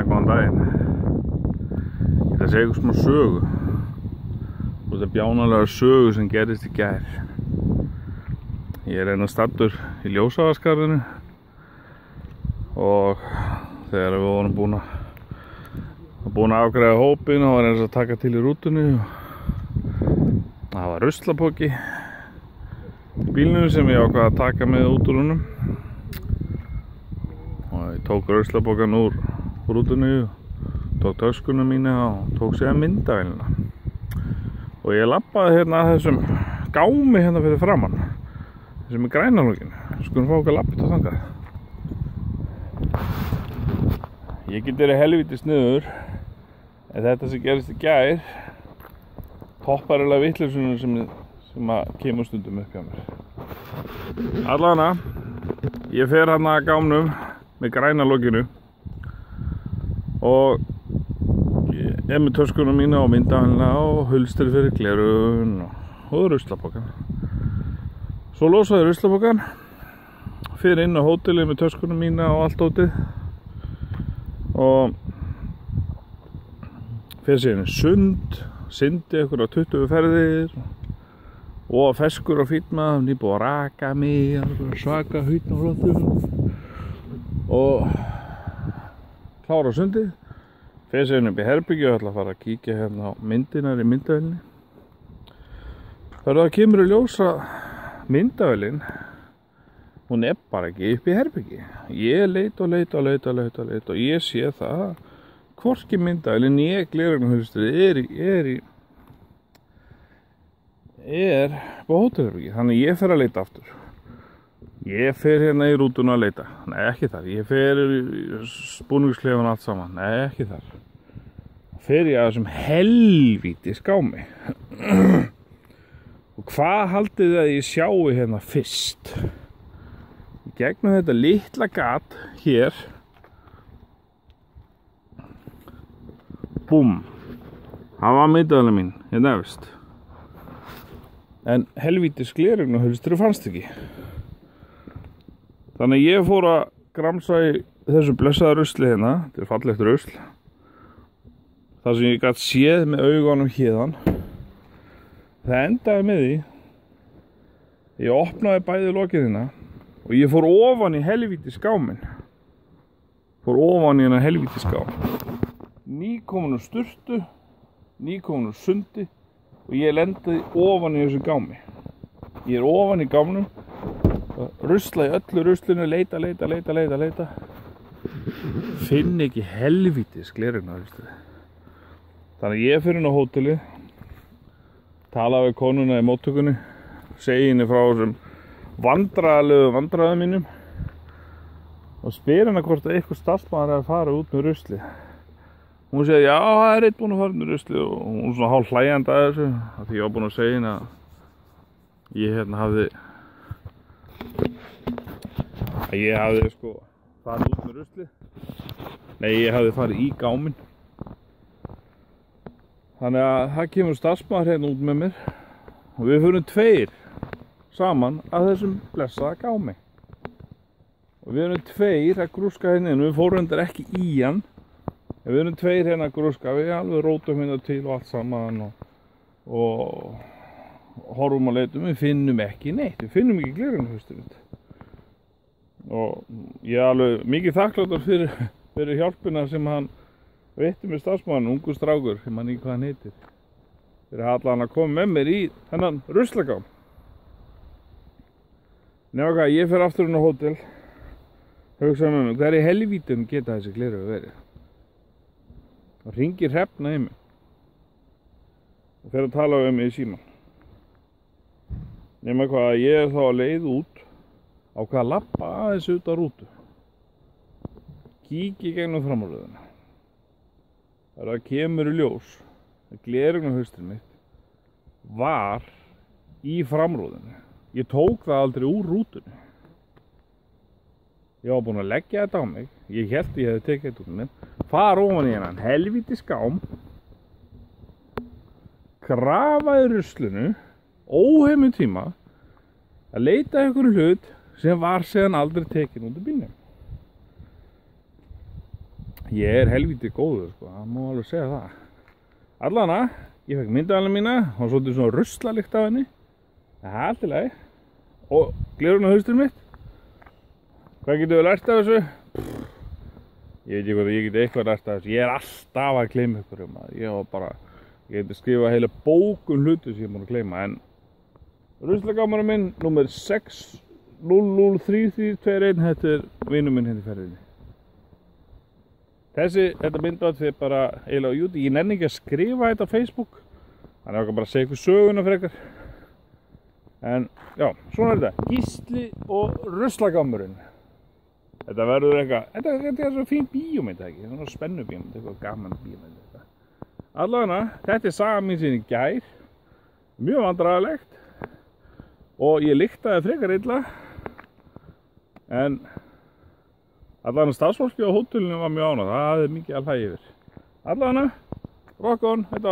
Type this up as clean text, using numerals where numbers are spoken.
Góðan daginn. Ég ætla að segja ykkur smá sögu. Þetta er bjánalega sögu sem gerist í gær. Ég er staddur í Ljósavatnsskarðinu og þegar við vorum búin að afgreiða hópinn og var að taka til í rútunni og það var ruslapoki í bílnum sem ég ákvað að taka með út úr honum. Ég tók ruslapokan úr rútunni, tók töskuna mína og tók síðan myndavélina. Og ég labbaði hérna að þessum gámi hérna fyrir framann, þessum er grænalógin. Skulum fá okkar labbið og þangað. Ég get verið helvíti sniður, en þetta sem gerist í gær toppar eiginlega vitleysunum sem að kemur stundum upp hjá mér. Allavega, ég fer hérna að gámnum með grænalóginu og ég er með töskuna mína og myndavélina og hulstir fyrir gleraugun og ruslapokan. Svo losaði ruslapokan, fyrir inn á hótelið með töskuna mína og allt ótið og fyrir síðan sund, syndi ykkur á 20 ferðir og feskur á fýtma, nýbúið að raka mig, svaka hýtna frá þau og klára sundið. Fyrir síðan upp í herbyggju og ætla að fara að kíkja hérna á myndinar í myndavélinni. Þegar það kemur í ljós að myndavélin, hún er bara ekki upp í herbyggju. Ég leit og ég sé það að hvorki myndavélin ég gleraugnahulstrið er på hótelherbyggju. Þannig ég fer að leita aftur. Ég fer hérna í rútuna að leita. Nei, ekki þar. Ég fer í spúningsklefan allt saman. Nei, ekki þar. Fer ég að þessum helvíti skámi. Og hvað haldið þið að ég sjái hérna fyrst? Í gegnum þetta litla gat hér. Búm. Það var myndavélin mín, hérna efst. En helvítis gleraugnahulstri fannst ekki. Þannig að ég fór að gramsa í þessu blessaða rusli hérna, þetta er fallegt rusl, þar sem ég gat séð með augunum hérðan. Það endaði með því, ég opnaði bæði lokinina og ég fór ofan í helvíti skáminn. Fór ofan í hennar helvíti skám. Nýkomin úr sturtu, nýkomin úr sundi og ég lendaði ofan í þessu gámi. Ég er ofan í gámnum. Rusla í öllu ruslinu, leita. Finn ekki helvítis gleraugnahulstrið. Þannig að ég fer inn á hótelið, tala við konuna í móttökunni, segi henni frá þessum vandræðum mínum og spyr henni hvort að eitthvað starfsmaður er að fara út með ruslið. Hún segi, já, það er eitt búinn að fara með ruslið og hún svona hálf hlæjandi að þessu, af því ég var búinn að segja henni að ég hafði sko farið út með ruslið. Nei, ég hafði farið í gáminn. Þannig að það kemur starfsmaður hérna út með mér og við förum tveir saman að þessum blessaða gámi. Og við erum tveir að grúska hérna inn, við fórum endur ekki í hann. En við erum tveir hérna að grúska, við alveg rótum hérna til og allt saman og horfum og leitum, við finnum ekki neitt, við finnum ekki gleraugnahulstrið. Og ég er alveg mikið þakkláttur fyrir hjálpina sem hann veitti með starfsmann, ungur strákur, sem hann í hvað hann heitir. Fyrir allan að koma með mér í þennan ruslagám. Nefna hvað, ég fer aftur inn á hótel, hugsa með mig, hvað í helvítum geta þessi gleraugu verið? Það hringir Hrefna í mig og fer að tala við mig í símann. Nefna hvað, ég er þá að leið út á hvað að labba aðeins út á rútu. Kíki gegnum framrúðuna. Þegar það kemur í ljós að gleraugnahulstrið mitt var í framrúðunni. Ég tók það aldrei úr rútunni. Ég var búinn að leggja þetta á mig. Ég hélt ég hefði tekið þetta út minn. Fara ofan í hennan helvíti skám. Grafaði ruslinu óheimum tíma að leita einhverju hlut sem var síðan aldrei tekin út úr bílnum. Ég er helvítið góður, sko, það má alveg segja það. Allana, ég fekk myndavælina mína og svona ruslalikt af henni. Það er allt í lagi. Og gleraugun á hausturinn mitt. Hvað getum við lært af þessu? Ég veit ekki hvað ég geti eitthvað lært af þessu. Ég er alltaf að gleyma ykkur ég geti skrifað heila bók hluti sem ég er búinn að gleyma. En ruslagámurinn minn, númer 600321, þetta er vinur minn hérna í ferðinni. Þetta myndband fyrir bara eiginlega á YouTube. Ég nenni ekki að skrifa þetta á Facebook. Þannig að ég bara að segja ykkur söguna frekar. En já, svona er þetta. Gísli og ruslagámurinn. Þetta verður eitthvað, þetta er svo fín bíómynd, ekki? Svona spennu bíómynd, eitthvað gaman bíómynd. Allavega, þetta er saga mín sín í gær. Mjög vandræðalegt. Og ég lyktaði frekar illa. En allavega starfsfólki á hótelinu var mjög ánægð. Það hafði mikið að hlæja yfir. Allavega, rock on, þetta var